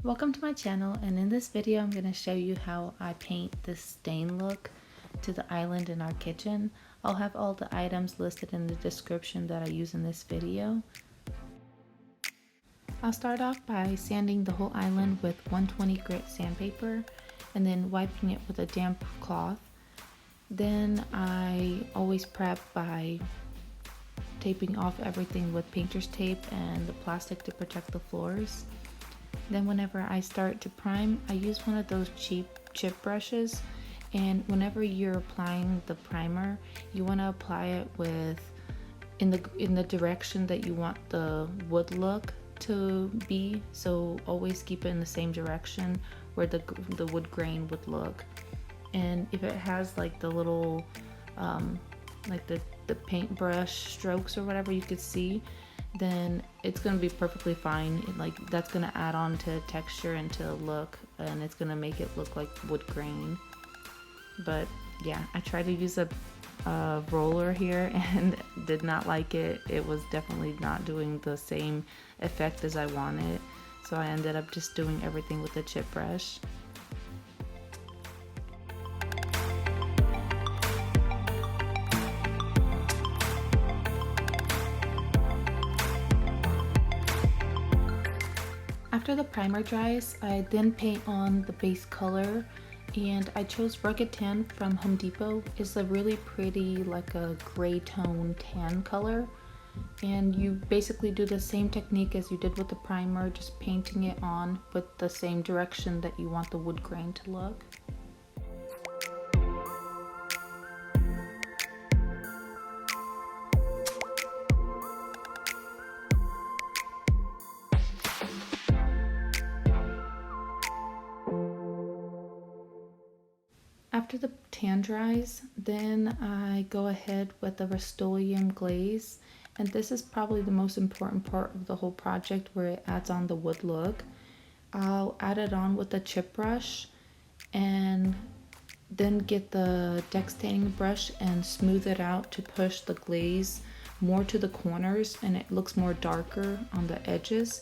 Welcome to my channel, and in this video I'm going to show you how I paint this stain look to the island in our kitchen. I'll have all the items listed in the description that I use in this video. I'll start off by sanding the whole island with 120 grit sandpaper and then wiping it with a damp cloth. Then I always prep by taping off everything with painter's tape and the plastic to protect the floors. Then whenever I start to prime, I use one of those cheap chip brushes, and whenever you're applying the primer, you want to apply it with in the direction that you want the wood look to be. So always keep it in the same direction where the wood grain would look. And if it has like the little like the paintbrush strokes or whatever you could see, then it's gonna be perfectly fine. That's gonna add on to texture and to look, and it's gonna make it look like wood grain. But yeah, I tried to use a roller here and did not like it. It was definitely not doing the same effect as I wanted, so I ended up just doing everything with a chip brush. After the primer dries, I then paint on the base color, and I chose Rugged Tan from Home Depot. It's a really pretty, like a gray tone tan color, and you basically do the same technique as you did with the primer, just painting it on with the same direction that you want the wood grain to look. After the tan dries, then I go ahead with the Rust-Oleum glaze, and this is probably the most important part of the whole project, where it adds on the wood look. I'll add it on with a chip brush and then get the deck staining brush and smooth it out to push the glaze more to the corners, and it looks more darker on the edges,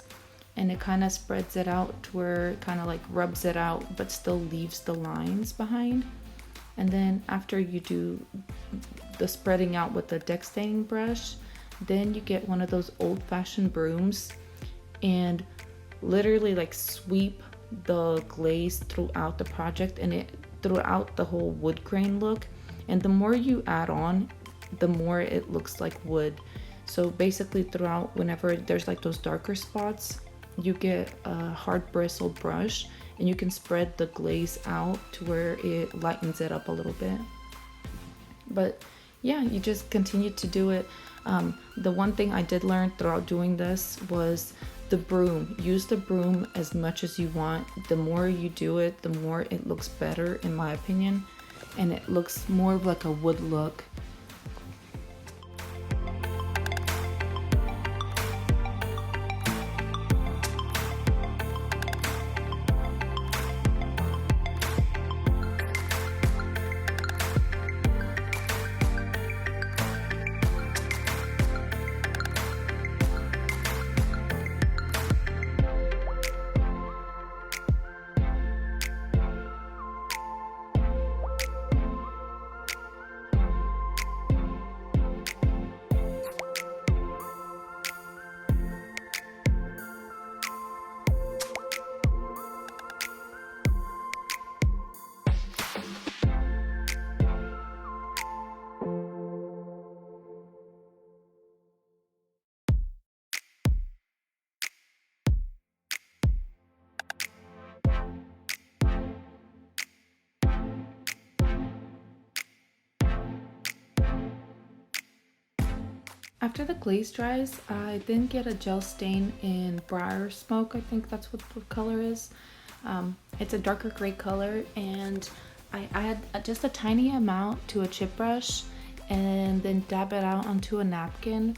and it kind of spreads it out to where it kind of like rubs it out but still leaves the lines behind. And then after you do the spreading out with the deck staining brush, then you get one of those old-fashioned brooms and literally like sweep the glaze throughout the project and it throughout the whole wood grain look. And the more you add on, the more it looks like wood. So basically throughout, whenever there's like those darker spots, you get a hard bristle brush and you can spread the glaze out to where it lightens it up a little bit. But yeah, you just continue to do it. The one thing I did learn throughout doing this was the broom. Use the broom as much as you want. The more you do it, the more it looks better, in my opinion, and it looks more of like a wood look. After the glaze dries, I then get a gel stain in Briarsmoke. I think that's what the color is. It's a darker gray color, and I add just a tiny amount to a chip brush and then dab it out onto a napkin.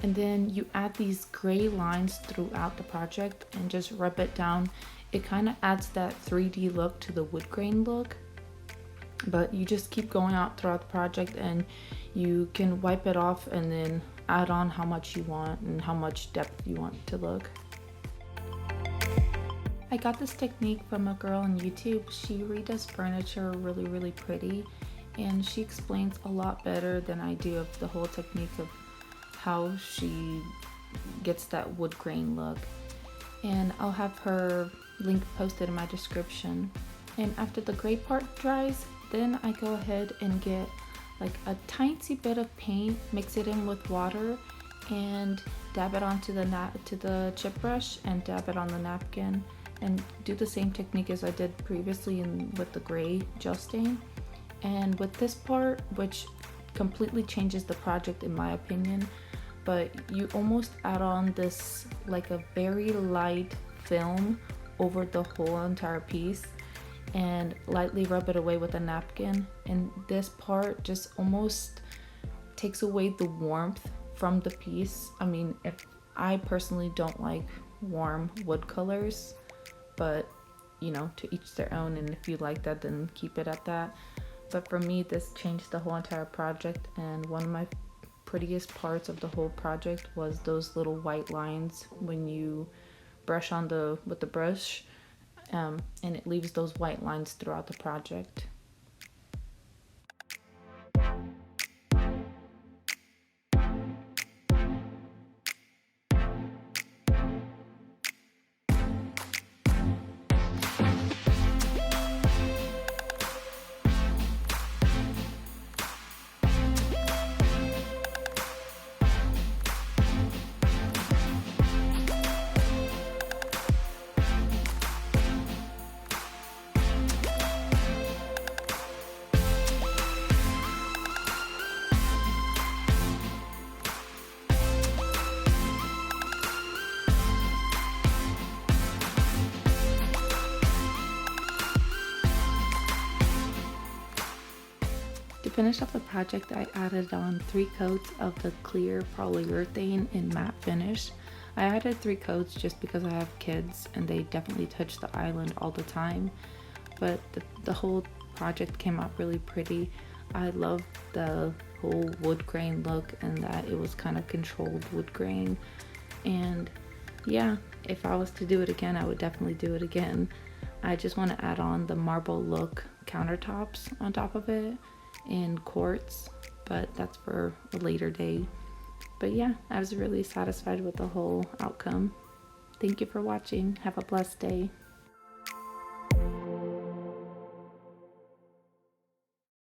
And then you add these gray lines throughout the project and just rub it down. It kind of adds that 3D look to the wood grain look. But you just keep going out throughout the project, and you can wipe it off and then add on how much you want and how much depth you want to look. I got this technique from a girl on YouTube. She redoes furniture really pretty, and she explains a lot better than I do of the whole technique of how she gets that wood grain look. And I'll have her link posted in my description. And after the gray part dries, then I go ahead and get like a tiny bit of paint, mix it in with water, and dab it onto the chip brush and dab it on the napkin, and do the same technique as I did previously with the gray gel stain. And with this part, which completely changes the project in my opinion, but you almost add on this like a very light film over the whole entire piece and lightly rub it away with a napkin, and this part just almost takes away the warmth from the piece. I mean, if I personally don't like warm wood colors, but you know, to each their own, and if you like that, then keep it at that. But for me, this changed the whole entire project, and one of my prettiest parts of the whole project was those little white lines when you brush on with the brush, and it leaves those white lines throughout the project. To finish off the project, I added on 3 coats of the clear polyurethane in matte finish. I added 3 coats just because I have kids and they definitely touch the island all the time, but the whole project came out really pretty. I love the whole wood grain look and that it was kind of controlled wood grain. And yeah, if I was to do it again, I would definitely do it again. I just want to add on the marble look countertops on top of it in quartz, but that's for a later day. But yeah, I was really satisfied with the whole outcome. Thank you for watching. Have a blessed day.